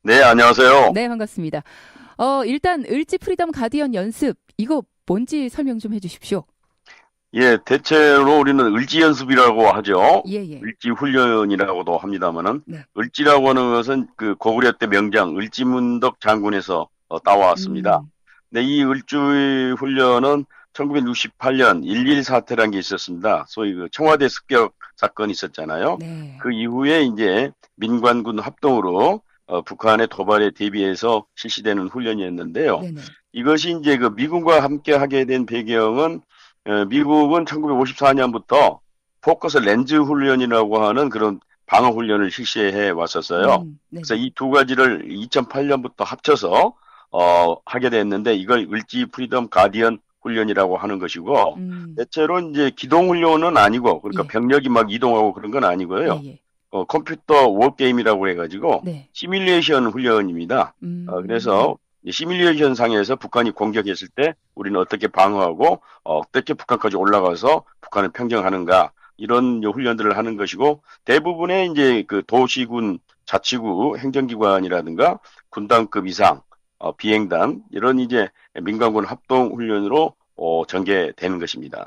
네, 안녕하세요. 네, 반갑습니다. 일단 을지 프리덤 가디언 연습 이거 뭔지 설명 좀 해주십시오. 예, 대체로 우리는 을지 연습이라고 하죠. 예, 예. 을지 훈련이라고도 합니다만은, 네. 을지라고 하는 것은 그 고구려 때 명장 을지문덕 장군에서 따왔습니다. 음, 근데 이 을지 훈련은 1968년 1.1 사태라는 게 있었습니다. 소위 그 청와대 습격 사건이 있었잖아요. 네. 그 이후에 이제 민관군 합동으로 북한의 도발에 대비해서 실시되는 훈련이었는데요. 네네. 이것이 이제 그 미군과 함께 하게 된 배경은 미국은 1954년부터 포커스 렌즈 훈련이라고 하는 그런 방어 훈련을 실시해 왔었어요. 그래서 네네. 이 두 가지를 2008년부터 합쳐서 하게 됐는데 이걸 을지 프리덤 가디언 훈련이라고 하는 것이고 음, 대체로 이제 기동 훈련은 아니고 그러니까 예. 병력이 막 이동하고 그런 건 예, 아니고요. 예. 컴퓨터 워게임이라고 해가지고 네. 시뮬레이션 훈련입니다. 음, 그래서 시뮬레이션 상에서 북한이 공격했을 때 우리는 어떻게 방어하고 어떻게 북한까지 올라가서 북한을 평정하는가 이런 훈련들을 하는 것이고 대부분의 이제 그 도시군 자치구 행정기관이라든가 군단급 이상 비행단 이런 이제 민간군 합동 훈련으로 전개되는 것입니다.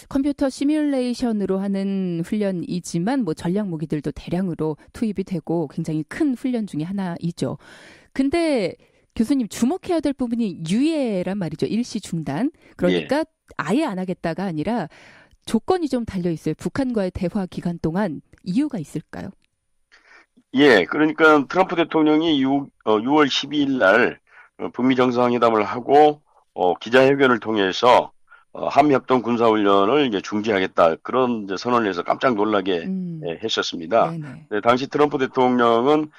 컴퓨터 시뮬레이션으로 하는 훈련이지만 뭐 전략 무기들도 대량으로 투입이 되고 굉장히 큰 훈련 중에 하나이죠. 근데 교수님 주목해야 될 부분이 유예란 말이죠. 일시 중단. 예. 그러니까 아예 안 하겠다가 아니라 조건이 좀 달려 있어요. 북한과의 대화 기간 동안 이유가 있을까요? 예, 그러니까 트럼프 대통령이 6월 12일 날 북미 정상회담을 하고 기자회견을 통해서 한미합동 군사훈련을 이제 중지하겠다 그런 이제 선언을 해서 깜짝 놀라게 했었습니다. 네네. 네, 당시 트럼프 대통령은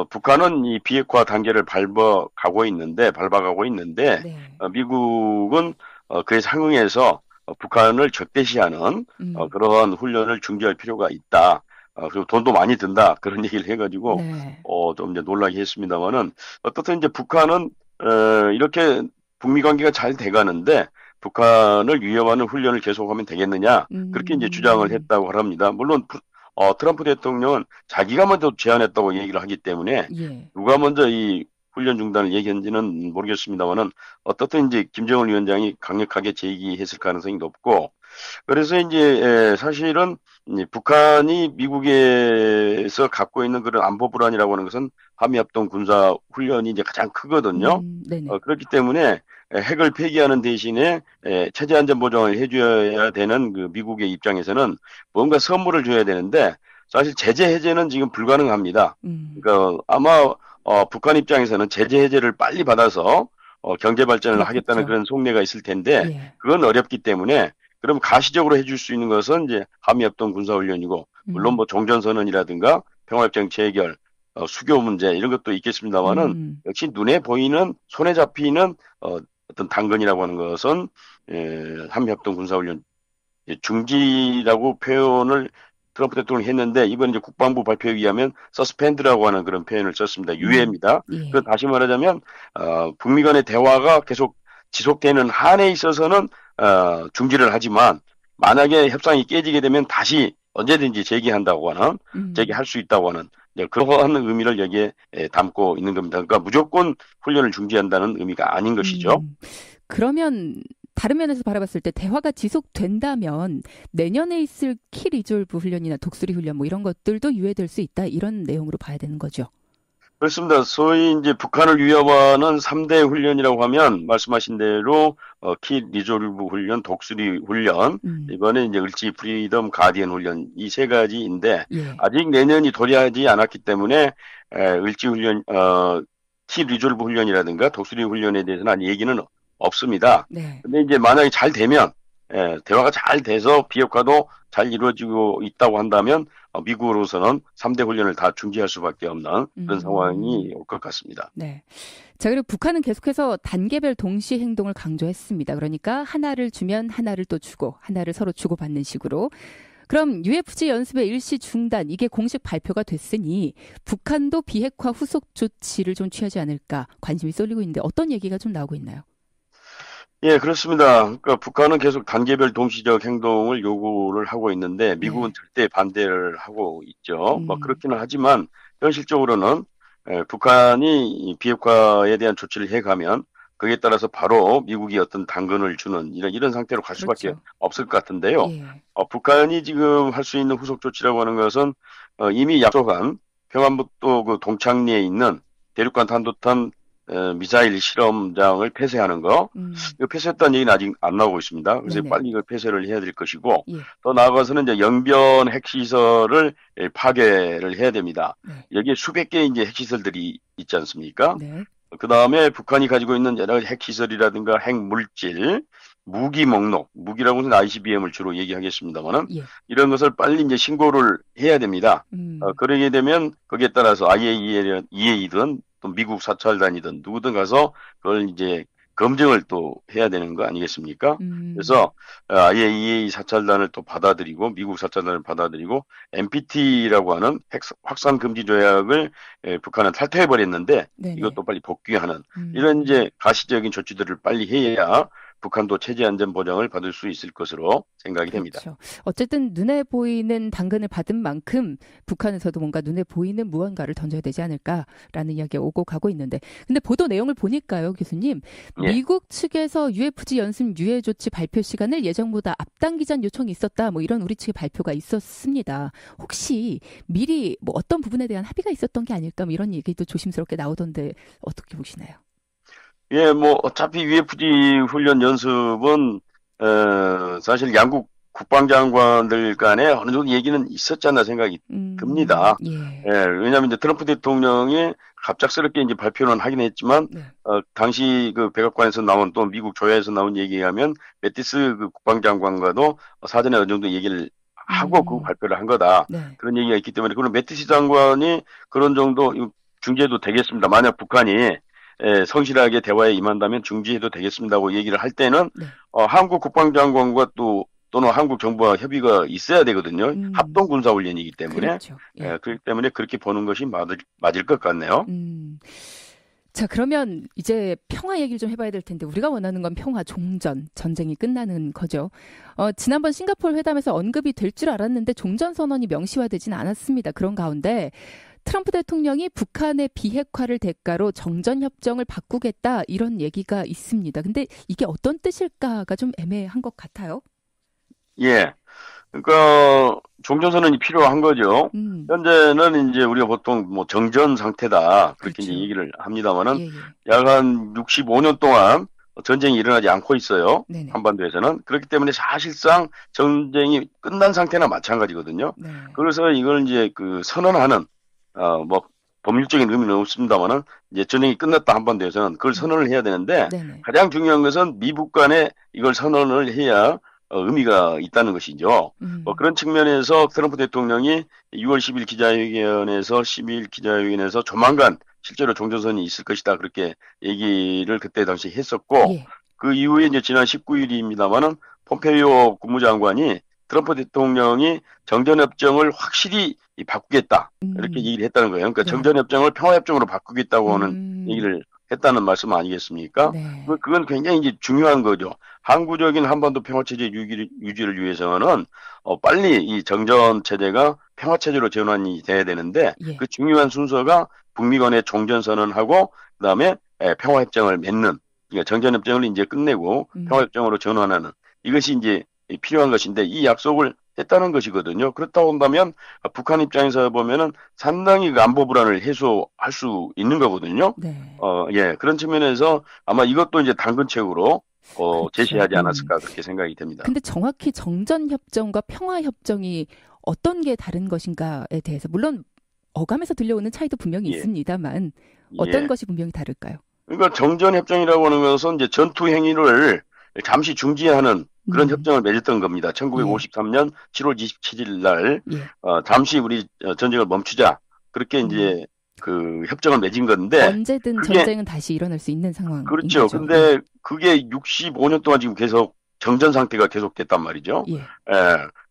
북한은 이 비핵화 단계를 밟아가고 있는데 네. 미국은 그에 상응해서 북한을 적대시하는 음, 그러한 훈련을 중지할 필요가 있다. 그리고 돈도 많이 든다. 그런 얘기를 해가지고, 네. 좀 이제 놀라게 했습니다만은, 어떻든 이제 북한은, 이렇게 북미 관계가 잘 돼가는데, 북한을 위협하는 훈련을 계속하면 되겠느냐. 그렇게 이제 주장을 음, 했다고 합니다. 물론, 트럼프 대통령은 자기가 먼저 제안했다고 얘기를 하기 때문에, 예. 누가 먼저 이 훈련 중단을 얘기했는지는 모르겠습니다만은, 어떻든 이제 김정은 위원장이 강력하게 제기했을 가능성이 높고, 그래서 이제 사실은 북한이 미국에서 갖고 있는 그런 안보 불안이라고 하는 것은 한미합동 군사 훈련이 이제 가장 크거든요. 네네. 그렇기 때문에 핵을 폐기하는 대신에 체제 안전 보장을 해줘야 되는 그 미국의 입장에서는 뭔가 선물을 줘야 되는데 사실 제재 해제는 지금 불가능합니다. 음, 그러니까 아마 북한 입장에서는 제재 해제를 빨리 받아서 경제 발전을 하겠다는 그렇겠죠. 그런 속내가 있을 텐데 예. 그건 어렵기 때문에 그럼 가시적으로 해줄 수 있는 것은 이제 한미합동 군사훈련이고 물론 음, 뭐 종전선언이라든가 평화협정 체결, 수교 문제 이런 것도 있겠습니다만은 음, 역시 눈에 보이는 손에 잡히는 어떤 당근이라고 하는 것은 한미합동 군사훈련 중지라고 표현을 트럼프 대통령이 했는데 이번 이제 국방부 발표에 의하면 서스펜드라고 하는 그런 표현을 썼습니다. 유예입니다. 그 예. 다시 말하자면 북미 간의 대화가 계속 지속되는 한에 있어서는 중지를 하지만 만약에 협상이 깨지게 되면 다시 언제든지 음. 재개할 수 있다고 하는 그러한 의미를 여기에 담고 있는 겁니다. 그러니까 무조건 훈련을 중지한다는 의미가 아닌 것이죠. 음, 그러면 다른 면에서 바라봤을 때 대화가 지속된다면 내년에 있을 키 리졸브 훈련이나 독수리 훈련 뭐 이런 것들도 유예될 수 있다 이런 내용으로 봐야 되는 거죠. 그렇습니다. 소위 이제 북한을 위협하는 3대 훈련이라고 하면 말씀하신 대로 키 리졸브 훈련, 독수리 훈련, 음, 이번에 이제 을지 프리덤 가디언 훈련 이 세 가지인데 예, 아직 내년이 도래하지 않았기 때문에 을지 훈련, 키 리졸브 훈련이라든가 독수리 훈련에 대해서는 아직 얘기는 없습니다. 네. 근데 이제 만약에 잘 되면 대화가 잘 돼서 비핵화도 잘 이루어지고 있다고 한다면 미국으로서는 3대 훈련을 다 중지할 수밖에 없는 그런 상황이 음, 올 것 같습니다. 네. 자, 그리고 북한은 계속해서 단계별 동시 행동을 강조했습니다. 그러니까 하나를 주면 하나를 또 주고, 하나를 서로 주고받는 식으로. 그럼 UFG 연습의 일시 중단, 이게 공식 발표가 됐으니 북한도 비핵화 후속 조치를 좀 취하지 않을까 관심이 쏠리고 있는데 어떤 얘기가 좀 나오고 있나요? 예, 그렇습니다. 그러니까 북한은 계속 단계별 동시적 행동을 요구를 하고 있는데 미국은 네. 절대 반대를 하고 있죠. 뭐 음, 그렇기는 하지만 현실적으로는 북한이 이 비핵화에 대한 조치를 해가면 거기에 따라서 바로 미국이 어떤 당근을 주는 이런 상태로 갈 수밖에 그렇죠. 없을 것 같은데요. 예. 북한이 지금 할 수 있는 후속 조치라고 하는 것은 이미 약속한 평안북도 그 동창리에 있는 대륙간 탄도탄 미사일 실험장을 폐쇄하는 거. 이거 폐쇄했다는 얘기는 아직 안 나오고 있습니다. 그래서 네네. 빨리 이걸 폐쇄를 해야 될 것이고, 예. 더 나아가서는 이제 영변 핵시설을 파괴를 해야 됩니다. 네. 여기에 수백 개의 이제 핵시설들이 있지 않습니까? 네. 그 다음에 북한이 가지고 있는 여러 가지 핵시설이라든가 핵물질, 무기 목록, 무기라고는 ICBM을 주로 얘기하겠습니다만은 예. 이런 것을 빨리 이제 신고를 해야 됩니다. 그러게 되면 거기에 따라서 IAEA든 또 미국 사찰단이든 누구든 가서 그걸 이제 검증을 또 해야 되는 거 아니겠습니까? 그래서 IAEA 사찰단을 또 받아들이고 미국 사찰단을 받아들이고 NPT라고 하는 핵 확산 금지 조약을 북한은 탈퇴해 버렸는데 네네. 이것도 빨리 복귀하는 이런 이제 가시적인 조치들을 빨리 해야 북한도 체제 안전 보장을 받을 수 있을 것으로 생각이 됩니다. 그렇죠. 어쨌든 눈에 보이는 당근을 받은 만큼 북한에서도 뭔가 눈에 보이는 무언가를 던져야 되지 않을까라는 이야기가 오고 가고 있는데, 근데 보도 내용을 보니까요, 교수님, 예. 미국 측에서 UFG 연습 유예 조치 발표 시간을 예정보다 앞당기자는 요청이 있었다, 뭐 이런 우리 측의 발표가 있었습니다. 혹시 미리 뭐 어떤 부분에 대한 합의가 있었던 게 아닐까, 뭐 이런 얘기도 조심스럽게 나오던데 어떻게 보시나요? 예, 뭐 어차피 UFG 훈련 연습은 사실 양국 국방장관들 간에 어느 정도 얘기는 있었지 않나 생각이 듭니다. 예. 왜냐하면 이제 트럼프 대통령이 갑작스럽게 이제 발표는 하긴 했지만 네. 당시 그 백악관에서 나온 또 미국 조야에서 나온 얘기에 하면 매티스 그 국방장관과도 사전에 어느 정도 얘기를 하고 그 발표를 한 거다. 네. 그런 얘기가 있기 때문에 그럼 매티스 장관이 그런 정도 중재도 되겠습니다. 만약 북한이 성실하게 대화에 임한다면 중지해도 되겠습니다고 얘기를 할 때는 네. 한국 국방장관과 또는 한국 정부와 협의가 있어야 되거든요. 합동 군사훈련이기 때문에. 그렇죠. 예. 그렇기 때문에 그렇게 보는 것이 맞을 것 같네요. 자, 그러면 이제 평화 얘기를 좀 해봐야 될 텐데, 우리가 원하는 건 평화, 종전, 전쟁이 끝나는 거죠. 지난번 싱가포르 회담에서 언급이 될 줄 알았는데 종전선언이 명시화되진 않았습니다. 그런 가운데 트럼프 대통령이 북한의 비핵화를 대가로 정전협정을 바꾸겠다, 이런 얘기가 있습니다. 근데 이게 어떤 뜻일까가 좀 애매한 것 같아요. 예. 그러니까 종전선언이 필요한 거죠. 현재는 이제 우리가 보통 뭐 정전 상태다 그렇게 그렇죠. 이제 얘기를 합니다만은 예. 약 한 65년 동안 전쟁이 일어나지 않고 있어요. 네네. 한반도에서는. 그렇기 때문에 사실상 전쟁이 끝난 상태나 마찬가지거든요. 네. 그래서 이걸 이제 그 선언하는 뭐 법률적인 의미는 없습니다만은 이제 전쟁이 끝났다 한반도에서는 그걸 선언을 해야 되는데 네네. 가장 중요한 것은 미국 간에 이걸 선언을 해야 의미가 있다는 것이죠. 그런 측면에서 트럼프 대통령이 6월 10일 기자회견에서 12일 기자회견에서 조만간 실제로 종전선언이 있을 것이다 그렇게 얘기를 그때 당시 했었고 예. 그 이후에 이제 지난 19일입니다만은 폼페이오 국무장관이 트럼프 대통령이 정전협정을 확실히 바꾸겠다 이렇게 얘기를 했다는 거예요. 그러니까 네. 정전협정을 평화협정으로 바꾸겠다고 하는 얘기를 했다는 말씀 아니겠습니까? 네. 그건 굉장히 이제 중요한 거죠. 항구적인 한반도 평화체제 유지를 위해서는 빨리 이 정전체제가 평화체제로 전환이 돼야 되는데 예. 그 중요한 순서가 북미 간의 종전선언하고 그다음에 평화협정을 맺는, 그러니까 정전협정을 이제 끝내고 평화협정으로 전환하는 이것이 이제 필요한 것인데 이 약속을 했다는 것이거든요. 그렇다고 한다면 북한 입장에서 보면은 상당히 그 안보 불안을 해소할 수 있는 거거든요. 네. 예, 그런 측면에서 아마 이것도 이제 당근책으로 그렇죠. 제시하지 않았을까 그렇게 생각이 됩니다. 근데 정확히 정전협정과 평화협정이 어떤 게 다른 것인가에 대해서, 물론 어감에서 들려오는 차이도 분명히 예. 있습니다만 어떤 예. 것이 분명히 다를까요? 그러니까 정전협정이라고 하는 것은 이제 전투 행위를 잠시 중지하는 그런 협정을 맺었던 겁니다. 1953년 7월 27일 날 예. 잠시 우리 전쟁을 멈추자 그렇게 이제 그 협정을 맺은 건데 언제든 그게, 전쟁은 다시 일어날 수 있는 상황인 그렇죠. 거죠. 근데 그게 65년 동안 지금 계속 정전 상태가 계속됐단 말이죠. 예.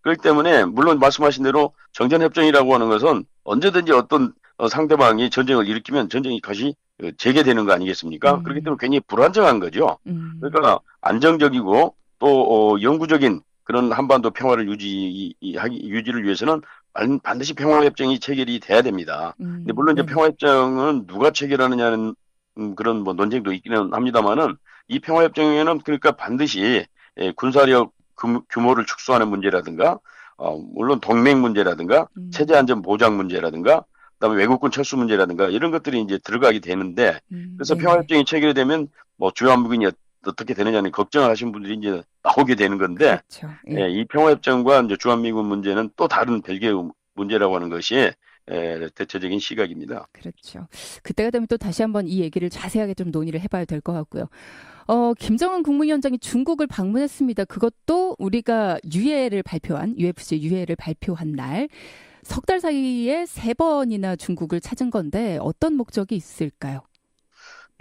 그렇기 때문에 물론 말씀하신 대로 정전협정이라고 하는 것은 언제든지 어떤 상대방이 전쟁을 일으키면 전쟁이 다시 재개되는 거 아니겠습니까? 그렇기 때문에 굉장히 불안정한 거죠. 그러니까 안정적이고 또 영구적인 그런 한반도 평화를 유지를 위해서는 반드시 평화협정이 체결이 돼야 됩니다. 근데 물론 이제 네네. 평화협정은 누가 체결하느냐는 그런 뭐 논쟁도 있기는 합니다만은 이 평화협정에는 그러니까 반드시 군사력 규모를 축소하는 문제라든가 물론 동맹 문제라든가 체제 안전 보장 문제라든가 그다음에 외국군 철수 문제라든가 이런 것들이 이제 들어가게 되는데 그래서 네네. 평화협정이 체결되면 뭐 주한미군이 어떻게 되느냐는 걱정하시는 분들이 이제 나오게 되는 건데 그렇죠. 예. 이 평화협정과 이제 주한미군 문제는 또 다른 별개의 문제라고 하는 것이 대체적인 시각입니다. 그렇죠. 그때가 되면 또 다시 한번 이 얘기를 자세하게 좀 논의를 해봐야 될 것 같고요. 김정은 국무위원장이 중국을 방문했습니다. 그것도 우리가 UFC 유해를 발표한 날, 석 달 사이에 세 번이나 중국을 찾은 건데 어떤 목적이 있을까요?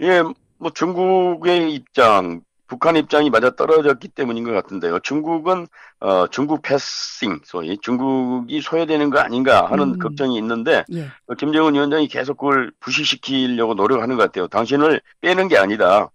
예, 뭐 중국의 입장, 북한 입장이 맞아 떨어졌기 때문인 것 같은데요. 중국은 중국 패싱, 소위 중국이 소외되는 거 아닌가 하는 음, 걱정이 있는데 예. 김정은 위원장이 계속 그걸 부식시키려고 노력하는 것 같아요. 당신을 빼는 게 아니다.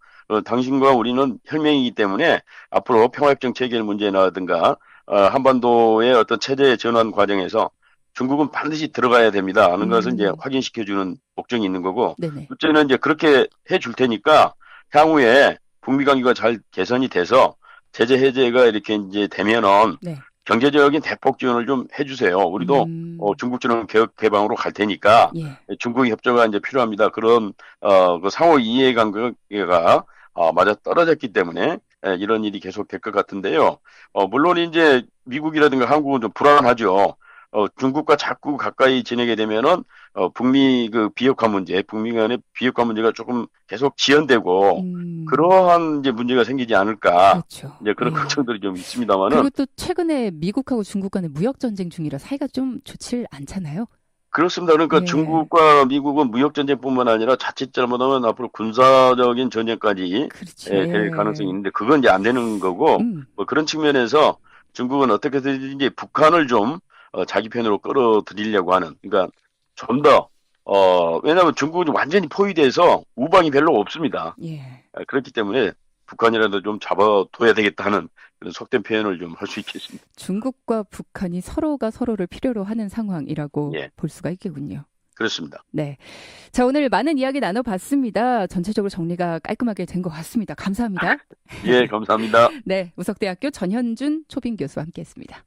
당신과 우리는 혈맹이기 때문에 앞으로 평화협정 체결 문제라든가 한반도의 어떤 체제 전환 과정에서 중국은 반드시 들어가야 됩니다 하는 것을 이제 음, 확인시켜주는 목적이 있는 거고 네네. 둘째는 이제 그렇게 해줄 테니까 향후에 북미 관계가 잘 개선이 돼서 제재 해제가 이렇게 이제 되면은 네. 경제적인 대폭 지원을 좀 해주세요. 우리도 음, 중국처럼 개혁 개방으로 갈 테니까 예. 중국의 협조가 이제 필요합니다. 그런 그 상호 이해관계가 맞아 떨어졌기 때문에 이런 일이 계속 될 것 같은데요. 물론 이제 미국이라든가 한국은 좀 불안하죠. 중국과 자꾸 가까이 지내게 되면은 북미 그 비핵화 문제, 북미 간의 비핵화 문제가 조금 계속 지연되고 음, 그러한 이제 문제가 생기지 않을까 그렇죠. 이제 그런 예. 걱정들이 좀 있습니다만은 그리고 또 최근에 미국하고 중국 간의 무역 전쟁 중이라 사이가 좀 좋질 않잖아요. 그렇습니다. 그러니까 예. 중국과 미국은 무역 전쟁뿐만 아니라 자칫 잘못하면 앞으로 군사적인 전쟁까지 그렇죠. 될 가능성이 예. 있는데 그건 이제 안 되는 거고 음, 뭐 그런 측면에서 중국은 어떻게든지 북한을 좀 자기 편으로 끌어들이려고 하는 그러니까 좀 더 왜냐하면 중국은 완전히 포위돼서 우방이 별로 없습니다. 예. 그렇기 때문에 북한이라도 좀 잡아둬야 되겠다는 그런 속된 표현을 좀 할 수 있겠습니다. 중국과 북한이 서로가 서로를 필요로 하는 상황이라고 예, 볼 수가 있겠군요. 그렇습니다. 네. 자, 오늘 많은 이야기 나눠봤습니다. 전체적으로 정리가 깔끔하게 된 것 같습니다. 감사합니다. 예, 감사합니다. 네. 우석대학교 전현준 초빙 교수와 함께 했습니다.